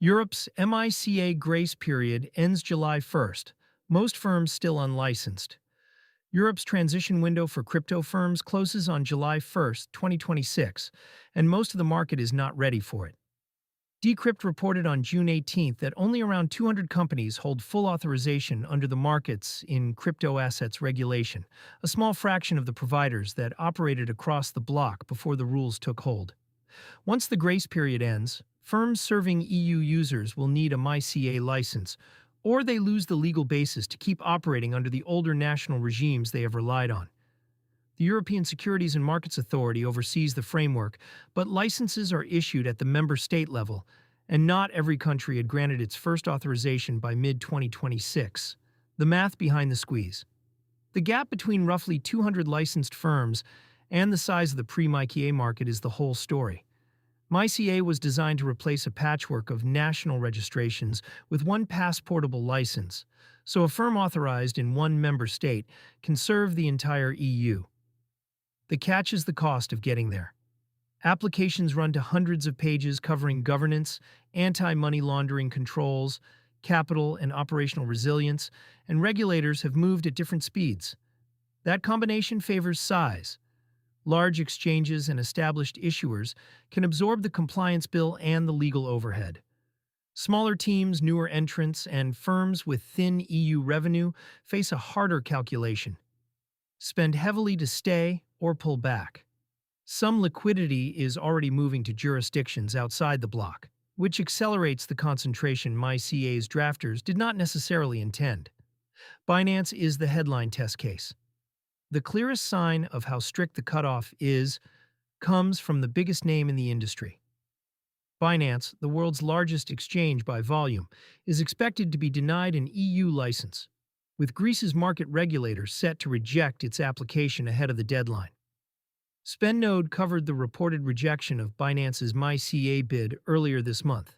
Europe's MiCA grace period ends July 1st, most firms still unlicensed. Europe's transition window for crypto firms closes on July 1st, 2026, and most of the market is not ready for it. Decrypt reported on June 18th that only around 200 companies hold full authorization under the markets in crypto assets regulation, a small fraction of the providers that operated across the bloc before the rules took hold. Once the grace period ends, firms serving EU users will need a MiCA license, or they lose the legal basis to keep operating under the older national regimes they have relied on. The European Securities and Markets Authority oversees the framework, but licenses are issued at the member state level, and not every country had granted its first authorization by mid-2026. The math behind the squeeze. The gap between roughly 200 licensed firms and the size of the pre-MiCA market is the whole story. MiCA was designed to replace a patchwork of national registrations with one passportable license, so a firm authorized in one member state can serve the entire EU. The catch is the cost of getting there. Applications run to hundreds of pages covering governance, anti-money laundering controls, capital and operational resilience, and regulators have moved at different speeds. That combination favors size. Large exchanges and established issuers can absorb the compliance bill and the legal overhead. Smaller teams, newer entrants, and firms with thin EU revenue face a harder calculation. Spend heavily to stay or pull back. Some liquidity is already moving to jurisdictions outside the bloc, which accelerates the concentration MiCA's drafters did not necessarily intend. Binance is the headline test case. The clearest sign of how strict the cutoff comes from the biggest name in the industry. Binance, the world's largest exchange by volume, is expected to be denied an EU license, with Greece's market regulator set to reject its application ahead of the deadline. SpendNode covered the reported rejection of Binance's MiCA bid earlier this month.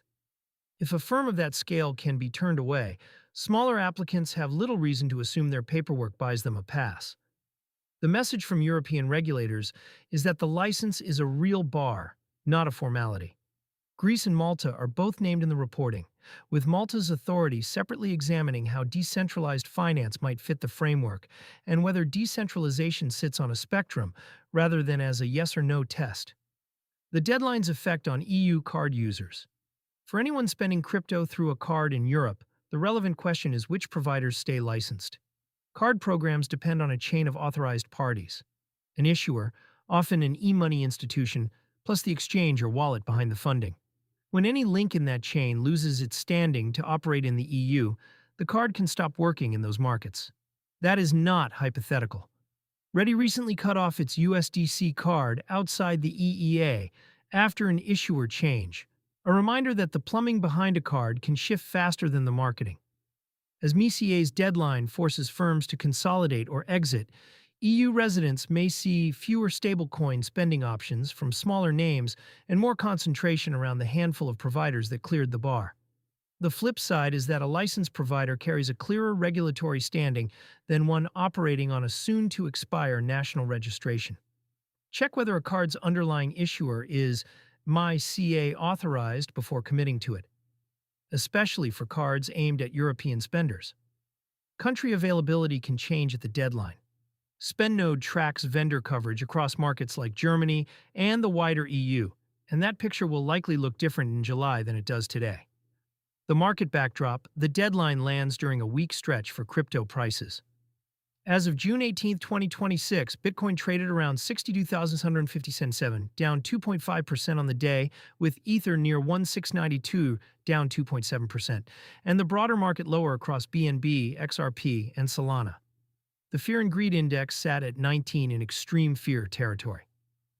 If a firm of that scale can be turned away, smaller applicants have little reason to assume their paperwork buys them a pass. The message from European regulators is that the license is a real bar, not a formality. Greece and Malta are both named in the reporting, with Malta's authority separately examining how decentralized finance might fit the framework and whether decentralization sits on a spectrum rather than as a yes or no test. The deadline's effect on EU card users. For anyone spending crypto through a card in Europe, the relevant question is which providers stay licensed. Card programs depend on a chain of authorized parties. An issuer, often an e-money institution, plus the exchange or wallet behind the funding. When any link in that chain loses its standing to operate in the EU, the card can stop working in those markets. That is not hypothetical. Ready recently cut off its USDC card outside the EEA after an issuer change, a reminder that the plumbing behind a card can shift faster than the marketing. As MiCA's deadline forces firms to consolidate or exit, EU residents may see fewer stablecoin spending options from smaller names and more concentration around the handful of providers that cleared the bar. The flip side is that a licensed provider carries a clearer regulatory standing than one operating on a soon-to-expire national registration. Check whether a card's underlying issuer is MiCA authorized before committing to it, especially for cards aimed at European spenders. Country availability can change at the deadline. SpendNode tracks vendor coverage across markets like Germany and the wider EU, and that picture will likely look different in July than it does today. The market backdrop, the deadline lands during a weak stretch for crypto prices. As of June 18, 2026, Bitcoin traded around $62,157, down 2.5% on the day, with Ether near 1692, down 2.7%, and the broader market lower across BNB, XRP, and Solana. The Fear and Greed Index sat at 19 in extreme fear territory.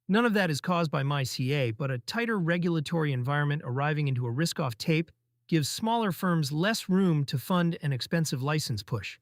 None of that is caused by MiCA, but a tighter regulatory environment arriving into a risk-off tape gives smaller firms less room to fund an expensive license push.